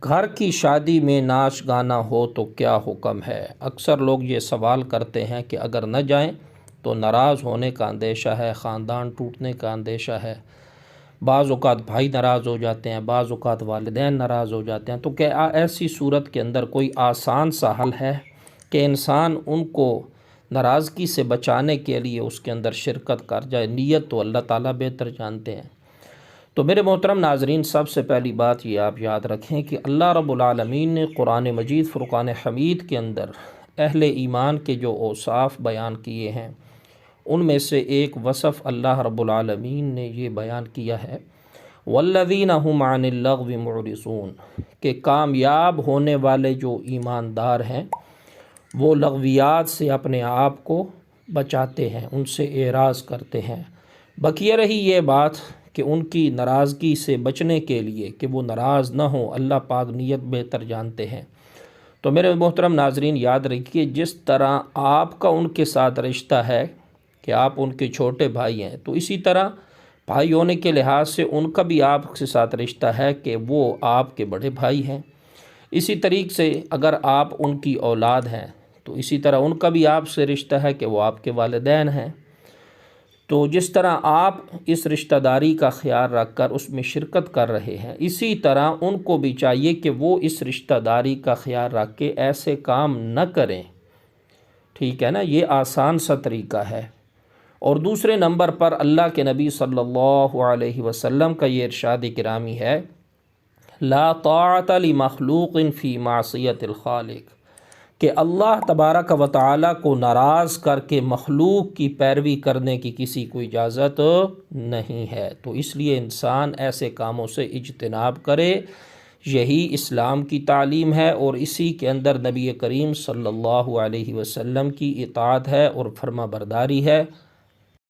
گھر کی شادی میں ناچ گانا ہو تو کیا حکم ہے؟ اکثر لوگ یہ سوال کرتے ہیں کہ اگر نہ جائیں تو ناراض ہونے کا اندیشہ ہے، خاندان ٹوٹنے کا اندیشہ ہے، بعض اوقات بھائی ناراض ہو جاتے ہیں، بعض اوقات والدین ناراض ہو جاتے ہیں۔ تو کیا ایسی صورت کے اندر کوئی آسان سا حل ہے کہ انسان ان کو ناراضگی سے بچانے کے لیے اس کے اندر شرکت کر جائے؟ نیت تو اللہ تعالیٰ بہتر جانتے ہیں۔ تو میرے محترم ناظرین، سب سے پہلی بات یہ آپ یاد رکھیں کہ اللہ رب العالمین نے قرآن مجید فرقان حمید کے اندر اہل ایمان کے جو اوصاف بیان کیے ہیں، ان میں سے ایک وصف اللہ رب العالمین نے یہ بیان کیا ہے والذین هم عن اللغو معرضون، کہ کامیاب ہونے والے جو ایماندار ہیں وہ لغویات سے اپنے آپ کو بچاتے ہیں، ان سے اعراض کرتے ہیں۔ بقیہ رہی یہ بات کہ ان کی ناراضگی سے بچنے کے لیے کہ وہ ناراض نہ ہوں، اللہ پاک نیت بہتر جانتے ہیں۔ تو میرے محترم ناظرین، یاد رکھیے جس طرح آپ کا ان کے ساتھ رشتہ ہے کہ آپ ان کے چھوٹے بھائی ہیں، تو اسی طرح بھائی ہونے کے لحاظ سے ان کا بھی آپ کے ساتھ رشتہ ہے کہ وہ آپ کے بڑے بھائی ہیں۔ اسی طریقے سے اگر آپ ان کی اولاد ہیں تو اسی طرح ان کا بھی آپ سے رشتہ ہے کہ وہ آپ کے والدین ہیں۔ تو جس طرح آپ اس رشتہ داری کا خیال رکھ کر اس میں شرکت کر رہے ہیں، اسی طرح ان کو بھی چاہیے کہ وہ اس رشتہ داری کا خیال رکھ کے ایسے کام نہ کریں۔ ٹھیک ہے نا، یہ آسان سا طریقہ ہے۔ اور دوسرے نمبر پر اللہ کے نبی صلی اللہ علیہ وسلم کا یہ ارشاد گرامی ہے، لا طاعت لمخلوق فی معصیت الخالق، کہ اللہ تبارک و تعالیٰ کو ناراض کر کے مخلوق کی پیروی کرنے کی کسی کو اجازت نہیں ہے۔ تو اس لیے انسان ایسے کاموں سے اجتناب کرے، یہی اسلام کی تعلیم ہے، اور اسی کے اندر نبی کریم صلی اللہ علیہ وسلم کی اطاعت ہے اور فرما برداری ہے۔